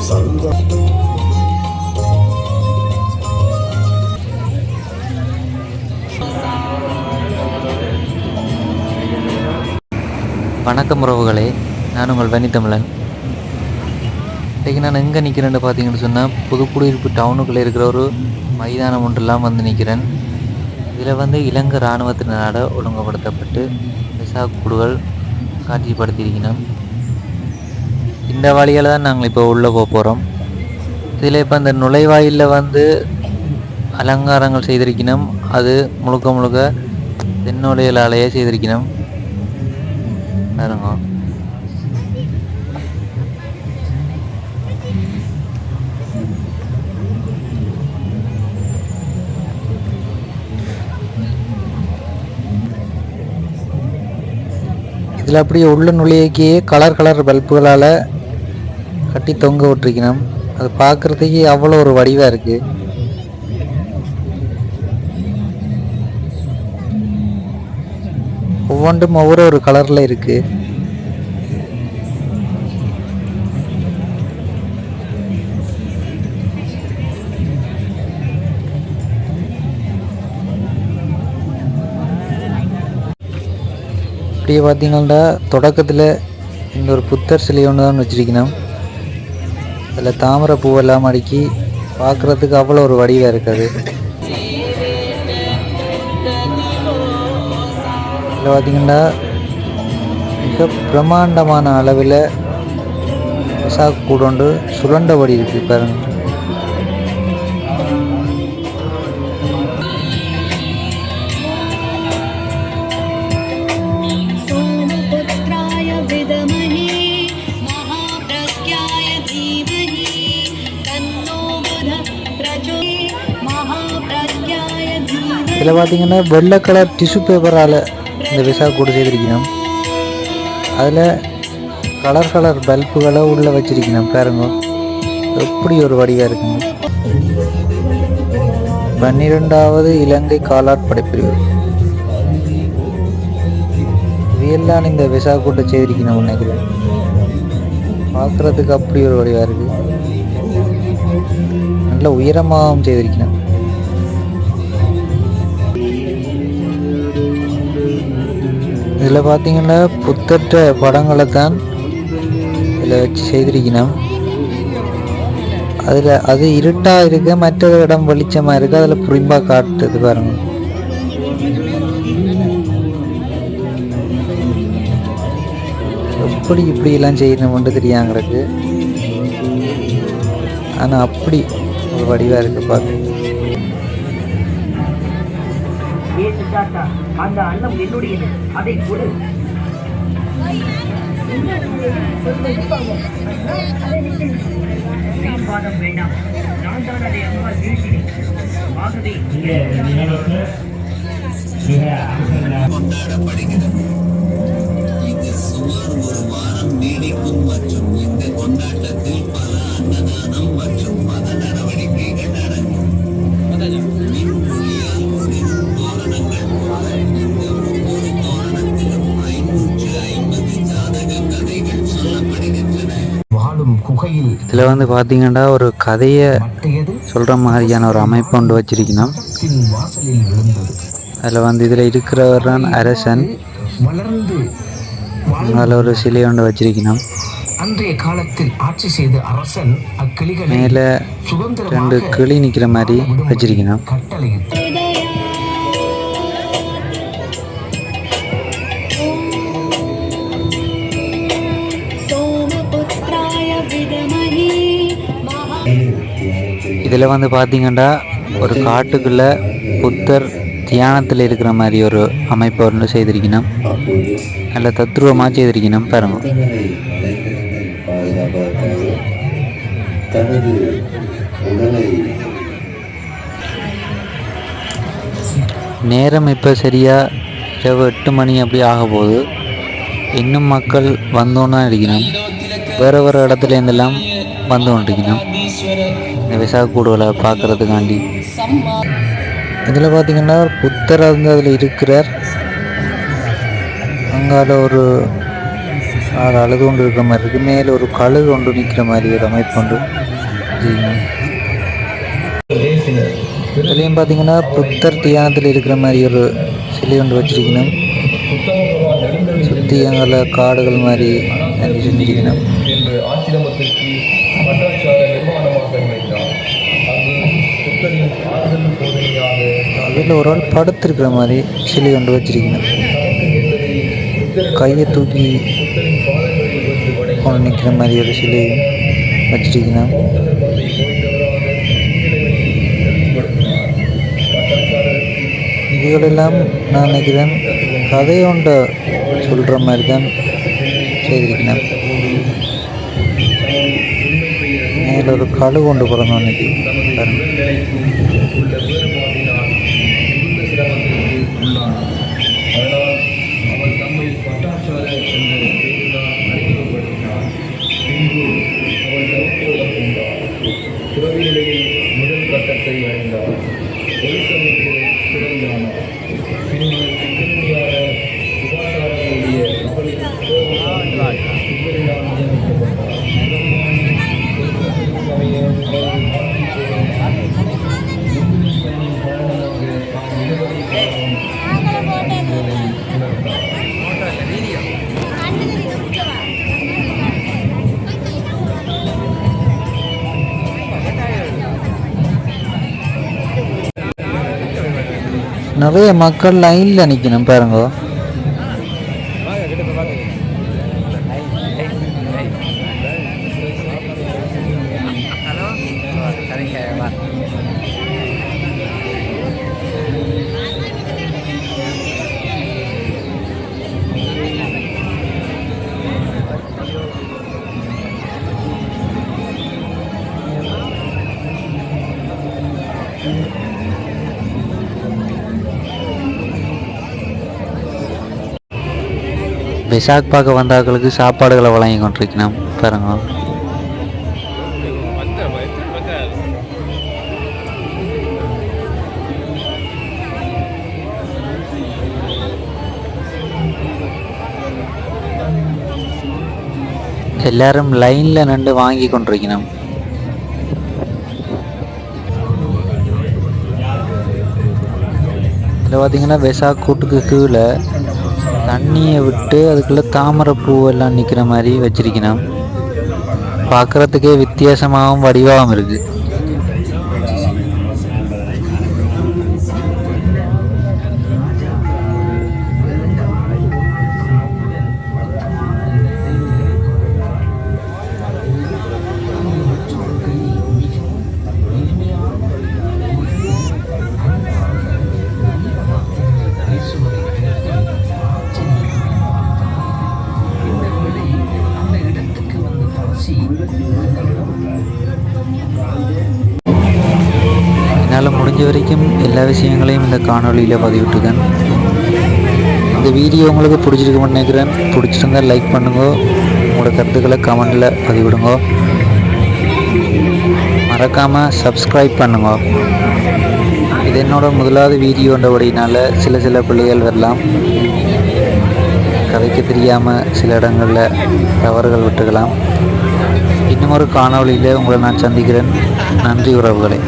வணக்கம் உறவுகளே, நான் உங்கள் வனிதமிழன். இன்றைக்கி நான் எங்கே நிற்கிறேன்னு பார்த்தீங்கன்னு சொன்னால், புதுக்குடியிருப்பு டவுனுக்குள்ளே இருக்கிற ஒரு மைதானம் ஒன்றெல்லாம் வந்து நிற்கிறேன். இதில் இலங்கை இராணுவத்தினரால் ஒழுங்குபடுத்தப்பட்டு வெசாக் கூடுகள் காட்சிப்படுத்தியிருக்கணும். இந்த வழியால் தான் நாங்கள் இப்போ உள்ளே போக போகிறோம். இதில் இப்போ அந்த நுழைவாயிலில் அலங்காரங்கள் செய்திருக்கணும். அது முழுக்க முழுக்க தென்னோலைகளாலேயே செய்திருக்கணும். பாருங்க, இதில் அப்படியே உள்ள நுழையக்கே கலர் பல்புகளால் கட்டி தொங்க விட்டுருக்கணும். அது பார்க்குறதுக்கு அவ்வளோ ஒரு வடிவாக இருக்குது. ஒவ்வொன்றும் ஒவ்வொரு கலரில் இருக்குது. இப்படியே பார்த்தீங்கன்னா தொடக்கத்தில் இந்த ஒரு புத்தர் சிலை ஒன்று தான் வச்சுருக்கணும். அதில் தாமரை பூவெல்லாம் அடுக்கி பார்க்குறதுக்கு அவ்வளோ ஒரு வடிவாக இருக்காது. இதில் பார்த்திங்கன்னா மிக பிரம்மாண்டமான அளவில் வெசாக் கூடொண்டு சுரண்டபடி இருக்குது பாருங்க. இதில் பார்த்தீங்கன்னா வெள்ளை கலர் டிஷ்யூ பேப்பரால் இந்த வெசாக் கூடு செய்திருக்கணும். அதில் கலர் பல்புகளை உள்ளே வச்சிருக்கணும். பாருங்க எப்படி ஒரு வடிவாக இருக்குங்க. 12வது இலங்கை காலாட் படைப்பிரிவு இவையெல்லாம் இந்த வெசாக் கூட்டை செய்திருக்கணும். நினைக்கிறேன் பார்க்குறதுக்கு அப்படி ஒரு வடிவாக இருக்குது. நல்ல உயரமாகவும் செய்திருக்கணும். இதில் பார்த்தீங்கன்னா புத்தற்ற படங்களை தான் இதில் வச்சு செய்திருக்கணும். அதில் அது இருட்டாக இருக்க, மற்ற இடம் வெளிச்சமாக இருக்குது. அதில் புரிம்பாக காட்டுது பாருங்க. எப்படி இப்படியெல்லாம் செய்யணும்னு தெரியாங்கிறது. ஆனால் அப்படி ஒரு வடிவாக இருக்குது பார்க்க. அந்த அன்னம் என்னுடையது, அதை கொடு. பாதம் வேண்டாம், நான் தான் அதை அம்மா வீழ்த்தினேன். ஆகவே கொண்டாடப்படுகிறது. சுமார் ஒரு வாரம் நீடிக்கும் மற்றும் இந்த கொண்டாட்டத்தில் பல அன்னதானம் மற்றும் மத நடவடிக்கைகள் நடக்கும். இதில் பார்த்தீங்கன்னா ஒரு கதையை சொல்கிற மாதிரியான ஒரு அமைப்பு ஒன்று வச்சிருக்கணும். அதில் இதில் இருக்கிறவர் தான் அரசன். அதில் ஒரு சிலை ஒன்று வச்சிருக்கணும். அன்றைய காலத்தில் ஆட்சி செய்த அரசன் மேலே 2 கிளி நிற்கிற மாதிரி வச்சிருக்கணும். இதில் பார்த்தீங்கன்னா ஒரு காட்டுக்குள்ளே புத்தர் தியானத்தில் இருக்கிற மாதிரி ஒரு அமைப்பு ஒன்று செய்திருக்கணும். நல்ல தத்ரூபமாக செய்திருக்கணும் பாருங்க. நேரம் இப்போ சரியாக இரவு 8 மணி அப்படி ஆக போகுது. இன்னும் மக்கள் வந்தோன்னா இருக்கணும். வேறு இடத்துல இருந்தெல்லாம் வந்து கொண்டிருக்கணும் இந்த வெசாக் கூடுகளை பார்க்குறதுக்காண்டி. இதில் பார்த்தீங்கன்னா புத்தர் அதில் இருக்கிறார். அங்கால ஒரு ஆள் அழுது கொண்டு இருக்கிற மாதிரி இருக்குது. மேலே ஒரு கழுகு கொண்டு நிற்கிற மாதிரி ஒரு அமைப்பு கொண்டு வச்சிருக்கணும். இதுலேயும் பார்த்தீங்கன்னா புத்தர் தியானத்தில் இருக்கிற மாதிரி ஒரு சிலை கொண்டு வச்சிருக்கணும். சுற்றி அங்கே காடுகள் மாதிரி செஞ்சிருக்கணும். என்று ஆசிரமத்திற்கு பட்டாச்சார நிர்மாணமாக வைத்தார். அங்கு புத்தரின் ஆறுதல் போதனையாக இதில் ஒரு ஆள் படுத்திருக்கிற மாதிரி சிலை கொண்டு வச்சிருக்கணும். கையை தூக்கி கொண்டு நிற்கிற மாதிரி ஒரு சிலை வச்சிருக்கணும். இதுகளெல்லாம் நான் நினைக்கிறேன் கதை ஒன்றை சொல்கிற மாதிரி தான் செய்திருக்கணும். மேலே ஒரு கழு கொண்டு போகிறோம் அன்னைக்கு முதல் கட்டத்தை அடைந்தார். ஒழுக்கமிக்கு சிறந்தானார். பின்னர் சிக்கனியான சுகாதாரங்களுடைய அவளுக்கு சிவரினால் நியமிக்கப்பட்டார். நிறைய மக்கள் லைனில் நிற்கணும் பாருங்க. வெசாக் பார்க்க வந்தாக்களுக்கு சாப்பாடுகளை வழங்கி கொண்டிருக்கணும் பாருங்க. எல்லாரும் லைனில் நின்று வாங்கி கொண்டிருக்கணும். இதில் பார்த்தீங்கன்னா வெசாக் கூட்டுக்கு கீழே தண்ணியை விட்டு அதுக்குள்ளே தாமரை பூவெல்லாம் நிற்கிற மாதிரி வச்சிருக்கணும். பார்க்குறதுக்கே வித்தியாசமாகவும் வடிவாகவும் இருக்குது. என்னால் முடிஞ்ச வரைக்கும் எல்லா விஷயங்களையும் இந்த காணொலியில் பதிவிட்டுருக்கேன். இந்த வீடியோ உங்களுக்கு பிடிச்சிருக்குன்னு நினைக்கிறேன். பிடிச்சிருந்தா லைக் பண்ணுங்க. உங்களோட கருத்துக்களை கமெண்டில் பதிவிடுங்க. மறக்காமல் சப்ஸ்கிரைப் பண்ணுங்க. இது என்னோட முதலாவது வீடியோன்றபடினால சில பிள்ளைகள் வரலாம். கதைக்கு தெரியாமல் சில இடங்களில் தவறுகள் விட்டுக்கலாம். இன்னும் ஒரு காணொலியில் உங்களை நான் சந்திக்கிறேன். நன்றி உறவுகளே.